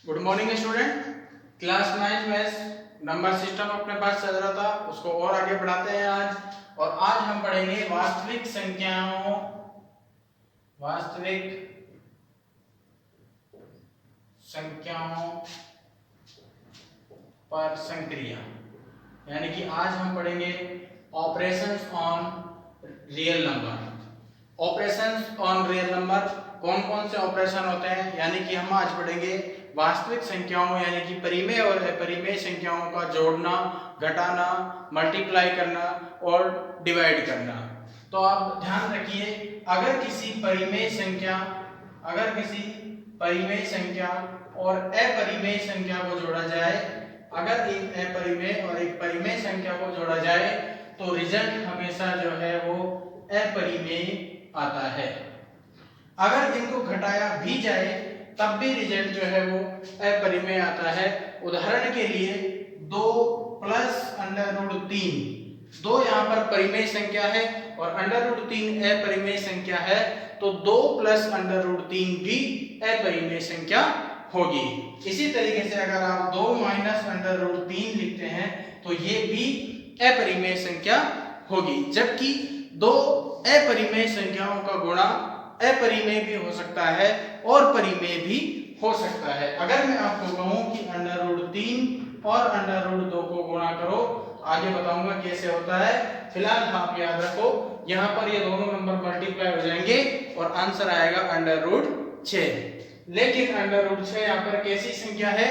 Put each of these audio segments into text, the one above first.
Good morning student. Class 9 maths number system अपने पास चल रहा था, उसको और आगे बढ़ाते हैं आज। और आज हम पढ़ेंगे वास्तविक संख्याओं पर संक्रिया, यानी कि आज हम पढ़ेंगे operations on real number. Operations on real number कौन कौन से ऑपरेशन होते हैं, यानी कि हम आज पढ़ेंगे वास्तविक संख्याओं यानी कि परिमेय और अपरिमेय संख्याओं का जोड़ना, घटाना, मल्टीप्लाई करना और डिवाइड करना। तो आप ध्यान रखिए, अगर किसी परिमेय संख्या और अपरिमेय संख्या को जोड़ा जाए, अगर एक अपरिमेय और एक परिमेय संख्या को जोड़ा जाए तो रिजल्ट हमेशा जो है वो अपरिमेय आता है। अगर इनको घटाया भी जाए तब भी रिजल्ट जो है वो अपरिमेय आता है। उदाहरण के लिए 2 प्लस अंडर रूट 3, 2 यहाँ पर परिमेय संख्या है और अंडर रूट 3 अपरिमेय संख्या है, तो 2 प्लस अंडर रूट 3 भी अपरिमेय संख्या होगी। इसी तरीके से अगर आप 2 माइनस अंडर रूट 3 लिखते हैं तो ये भी अपरिमेय संख्या होगी, जबकि 2 अपरिमेय संख्याओं का गुणा अपरिमेय भी हो सकता है और परिमेय भी हो सकता है। अगर मैं आपको कहूं कि अंडर रूट 3 और अंडर रूट 2 को गुणा करो, आगे बताऊंगा कैसे होता है। फिलहाल आप याद रखो, यहाँ पर ये दोनों नंबर मल्टीप्लाई हो जाएंगे और आंसर आएगा अंडर रूट 6। लेकिन अंडर रूट 6 यहाँ पर कैसी संख्या है?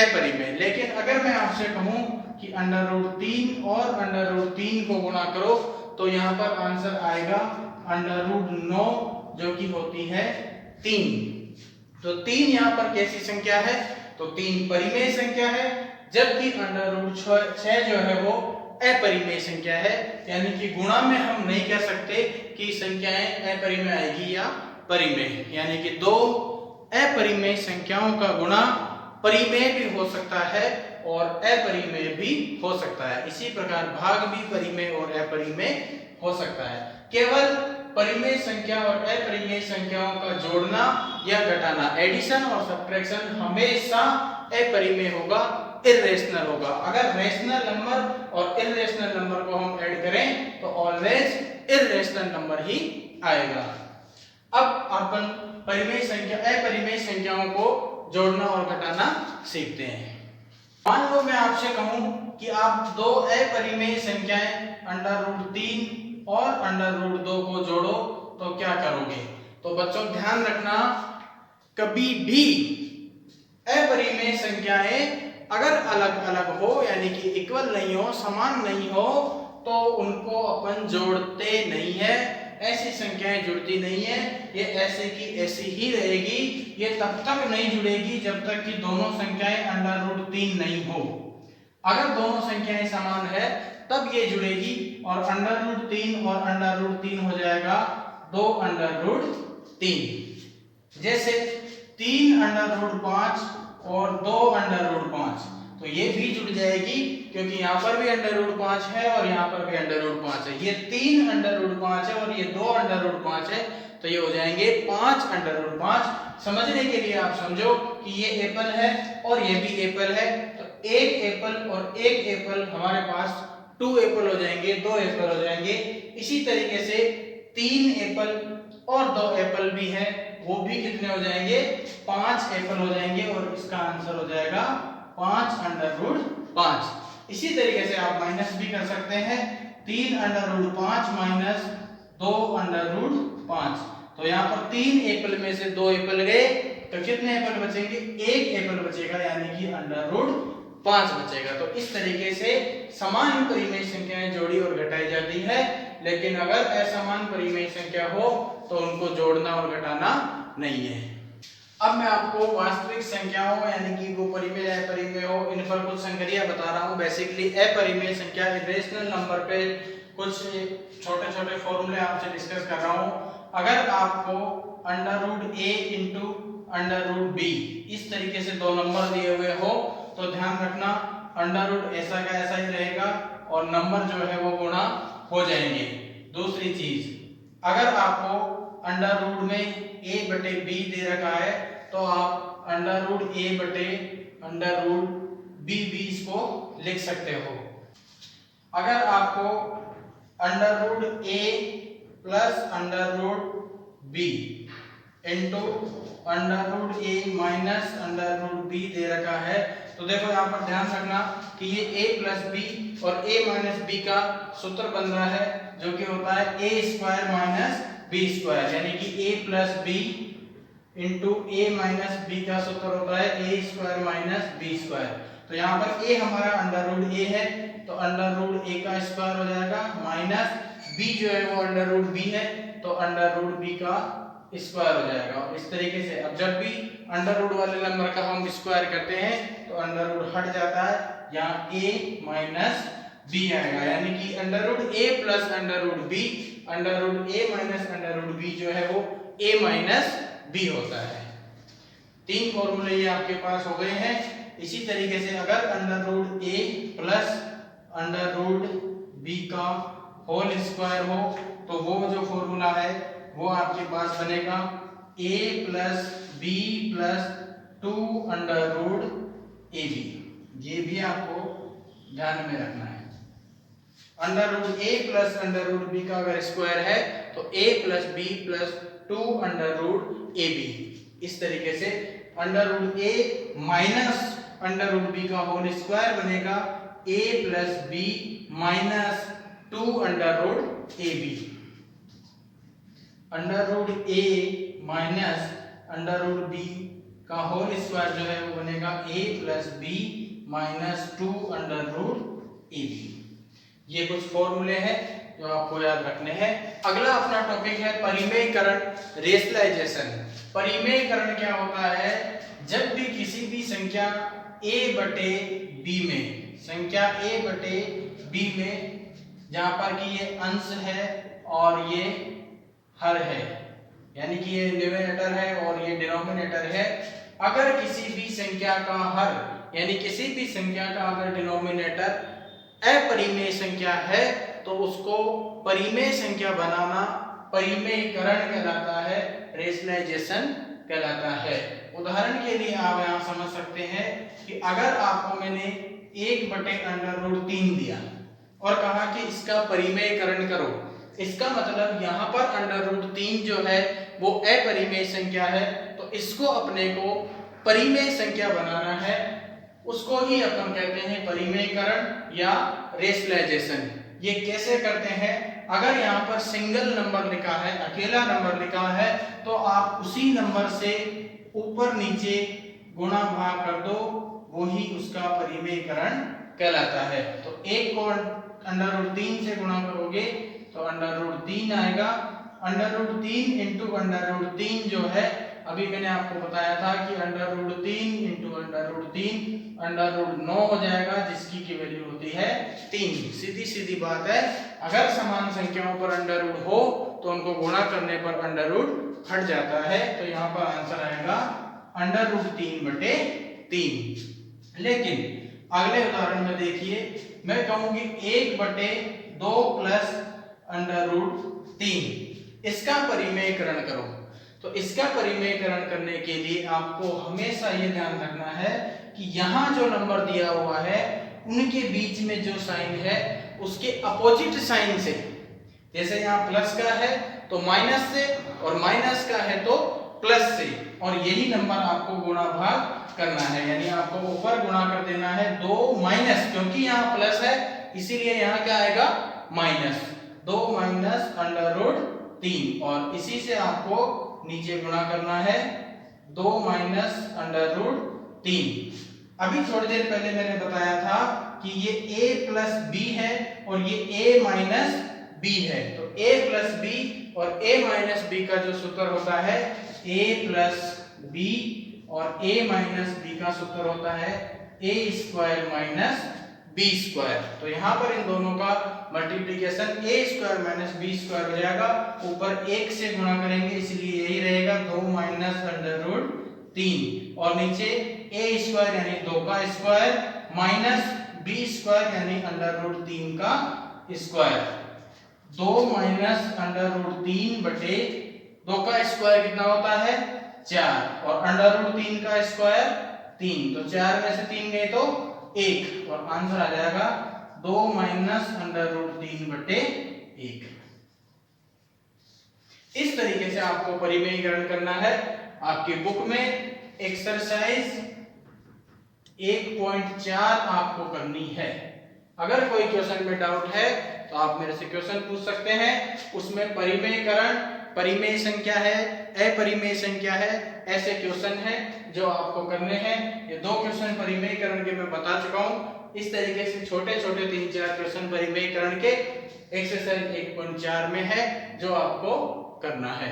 अपरिमेय। लेकिन अगर मैं आपसे कहूं कि अंडर रूट 3 और अंडर रूट 3 को गुणा करो तो यहाँ पर आंसर आएगा अंडर रूट 9, जो कि होती है 3। तो 3 यहाँ पर कैसी संख्या है? तो 3 परिमेय संख्या है, जबकि अंडर रूट 6 जो है वो अपरिमेय संख्या है। यानी कि गुणा में हम नहीं कह सकते कि संख्याएं अपरिमेय आएगी या परिमेय, यानी कि 2 अपरिमेय संख्याओं का गुणा परिमेय भी हो सकता है और अपरिमेय भी हो सकता है। इसी प्रकार भाग भी परिमेय और अपरिमेय हो सकता है। केवल परिमेय संख्या और अपरिमेय संख्याओं का जोड़ना या घटाना, एडिशन और सब्ट्रैक्शन हमेशा अपरिमेय होगा, इर्रेशनल होगा। अगर रेशनल नंबर और इर्रेशनल नंबर को हम ऐड करें तो ऑलवेज इर्रेशनल नंबर ही आएगा। अब अपन अपरिमेय संख्याओं को जोड़ना और घटाना सीखते हैं। मान लो मैं आपसे कहूं कि आप 2 अपरिमेय संख्याएं अंडर रूट 3 और अंडर रूट 2 को जोड़ो तो क्या करोगे? तो बच्चों ध्यान रखना, कभी भी अपरिमेय संख्याएं अगर अलग अलग हो यानी कि इक्वल नहीं हो, समान नहीं हो, तो उनको अपन जोड़ते नहीं है। ऐसी संख्याएं जुड़ती नहीं है, ये ऐसे की ऐसी ही रहेगी। ये तब तक नहीं जुड़ेगी जब तक कि दोनों संख्याएं अंडर रूट 3 नहीं हो। अगर दोनों संख्याएं समान है तब ये जुड़ेगी और अंडर रूट 3 और अंडर रूट 3 हो जाएगा 2 अंडर रूट 3। जैसे 3 अंडर रूट 5 और 2 अंडर रूट 5, तो ये भी जुड़ जाएगी क्योंकि यहाँ पर भी अंडर रूट 5 है और यहाँ पर भी अंडर रूट 5 है। ये 3 अंडर रूट 5 है और ये 2 अंडर रूट 5 है, तो ये हो जाएंगे 5 अंडर रूट 5। समझने के लिए आप समझो कि ये एप्पल है और ये भी एप्पल है, तो एक एप्पल और एक एप्पल हमारे पास 2 एप्पल हो जाएंगे, 2 एप्पल हो जाएंगे। इसी तरीके से 3 एप्पल और 2 एप्पल भी है, वो भी कितने हो जाएंगे? 5 एप्पल हो जाएंगे और इसका आंसर हो जाएगा 5 अंडर रूट 5। इसी तरीके से आप माइनस भी कर सकते हैं, 3 under root 5 minus 2 under root 5। तो यहाँ पर 3 एप्पल में से 2 एप्पल गए तो कितने एप्पल बचेंगे? 1 एप्पल बचेगा, यानी कि अंडर रूट 5 बचेगा। तो इस तरीके से समान परिमेय संख्याएं जोड़ी और घटाई जाती है, लेकिन अगर असमान परिमेय संख्या हो तो उनको जोड़ना और घटाना नहीं है। अब मैं आपको वास्तविक संख्याओं यानी कि वो परिमेय या अपरिमेय हो, इन पर कुछ संक्रिया बता रहा हूँ। बेसिकली अपरिमेय संख्या इरेशनल नंबर पे कुछ छोटे छोटे फॉर्मूले आपसे डिस्कस कर रहा हूँ। अगर आपको under root a into under root b इस तरीके से 2 नंबर दिए हुए हो तो ध्यान रखना अंडर रूट ऐसा का ऐसा ही रहेगा और नंबर जो है वो गुणा हो जाएंगे। दूसरी चीज, अगर आपको अंडर रूट में a बटे b दे रखा है तो आप अंडर रूट ए बटे अंडर रूट बी भी इसको लिख सकते हो। अगर आपको under root a plus under root b into under root a minus under root b दे रखा है, तो देखो यहाँ पर ध्यान रखना कि ये a प्लस बी और a माइनस बी का सूत्र बन रहा है, जो कि होता है a square minus b square, यानी कि a plus b into a minus b का सूत्र होता है a square minus b square. तो यहाँ पर a हमारा अंडर रूट a है, तो अंडर रूट a का स्क्वायर हो जाएगा माइनस b जो है वो अंडर रूट b है, तो अंडर रूट b का स्क्वायर हो जाएगा। और इस तरीके से अब जब भी अंडर रूट वाले नंबर का हम स्क्वायर करते हैं तो अंडर रूट हट जाता है, यहाँ a माइनस b आएगा, यानी कि under root a plus under root b, under root a minus under root b जो है वो a माइनस b होता है। तीन फॉर्मूले ये आपके पास हो गए हैं। इसी तरीके से अगर under root a plus under root b का होल स्क्वायर हो तो वो जो फॉर्मूला है वो आपके पास बनेगा a plus b plus 2 under root a b. ये भी आपको ध्यान में रखना है। Under root a plus under root b का अगर स्क्वायर है तो a plus b plus 2 under root a b. इस तरीके से under root a minus under root b का होल स्क्वायर बनेगा a plus b minus 2 under root a b. Under root a minus under root b का whole square जो है वो बनेगा a plus b minus 2 under root a b. ये कुछ फॉर्मूले हैं जो आपको याद रखने हैं। अगला अपना टॉपिक है परिमेयकरण, रेशनलाइजेशन। परिमेयकरण क्या होता है? जब भी किसी भी संख्या a बटे b में, संख्या a बटे b में जहां पर कि ये अंश है और ये हर है, यानी कि ये न्यूमरेटर है और ये डिनोमिनेटर है, अगर किसी भी संख्या का हर यानी किसी भी संख्या का अगर डिनोमिनेटर अपरिमेय संख्या है तो उसको परिमेय संख्या बनाना परिमेयकरण कहलाता है, रेशनलाइजेशन कहलाता है। उदाहरण के लिए आप यहाँ समझ सकते हैं कि अगर आपको मैंने 1 बटे अंडर रूट 3 दिया और कहा कि इसका परिमेयकरण करो, इसका मतलब यहाँ पर अंडर रूट 3 जो है वो अपरिमेय संख्या है, तो इसको अपने को परिमेय संख्या बनाना है, उसको ही अपन कहते हैं परिमेयकरण या रेशनलाइजेशन। ये कैसे करते हैं? अगर यहाँ पर सिंगल नंबर लिखा है, अकेला नंबर लिखा है, तो आप उसी नंबर से ऊपर नीचे गुणा भाग कर दो, वही उसका परिमेयकरण कहलाता है। तो 1 को अंडर रूट 3 से गुणा करोगे तो अंडर रूट 3 आएगा। Under root 3 into under root 3 जो है, अभी मैंने आपको बताया था कि under root 3 into under root 3 under root 9 हो जाएगा, जिसकी की वैल्यू होती है 3। सीधी सीधी बात है, अगर समान संख्याओं पर अंडर रूट हो तो उनको गुणा करने पर अंडर रूट हट जाता है। तो यहाँ पर आंसर आएगा अंडर रूट 3 बटे 3। लेकिन अगले उदाहरण में देखिए, मैं कहूंगी 1 बटे 2 प्लस अंडर रूट 3, इसका परिमेयकरण करो। तो इसका परिमेयकरण करने के लिए आपको हमेशा ये ध्यान रखना है कि यहाँ जो नंबर दिया हुआ है उनके बीच में जो साइन है उसके अपोजिट साइन से, जैसे यहाँ प्लस का है तो माइनस से, और माइनस का है तो प्लस से, और यही नंबर आपको गुणा भाग करना है, यानी आपको ऊपर गुणा कर देना है 2 माइनस, क्योंकि यहाँ प्लस है इसीलिए यहाँ क्या आएगा माइनस, 2 माइनस अंडर रूट 3, और इसी से आपको नीचे गुणा करना है 2 माइनस अंडर रूट 3। अभी थोड़ी देर पहले मैंने बताया था कि ये a प्लस बी है और ये a माइनस बी है, तो a प्लस बी और a माइनस बी का जो सूत्र होता है a प्लस बी और a माइनस बी का सूत्र होता है a square minus b square. तो यहाँ पर इन दोनों का multiplication a square minus b square हो जाएगा, ऊपर 1 से गुणा करेंगे इसलिए यही रहेगा 2 माइनस अंडर रूट 3, और नीचे a स्क्वायर यानी 2 का स्क्वायर माइनस बी स्क्वायर यानी अंडर रूट 3 का स्क्वायर। 2 माइनस अंडर रूट 3 बटे 2 का स्क्वायर कितना होता है 4 और अंडर रूट 3 का स्क्वायर 3, तो 4 में से 3 गए तो 1 और आंसर आ जाएगा 2 माइनस अंडर रूट 3 बटे 1। इस तरीके से आपको परिमेयीकरण करना है। आपकी बुक में एक्सरसाइज 1.4 आपको करनी है। अगर कोई क्वेश्चन में डाउट है तो आप मेरे से क्वेश्चन पूछ सकते हैं। उसमें परिमेयीकरण, परिमेय संख्या है, अपरिमेय संख्या है, ऐसे क्वेश्चन हैं जो आपको करने हैं। ये 2 क्वेश्चन परिमेयीकरण के मैं बता चुका हूं। इस तरीके से छोटे छोटे 3-4 क्वेश्चन परिमेयीकरण के एक्सरसाइज 1.4 में है जो आपको करना है।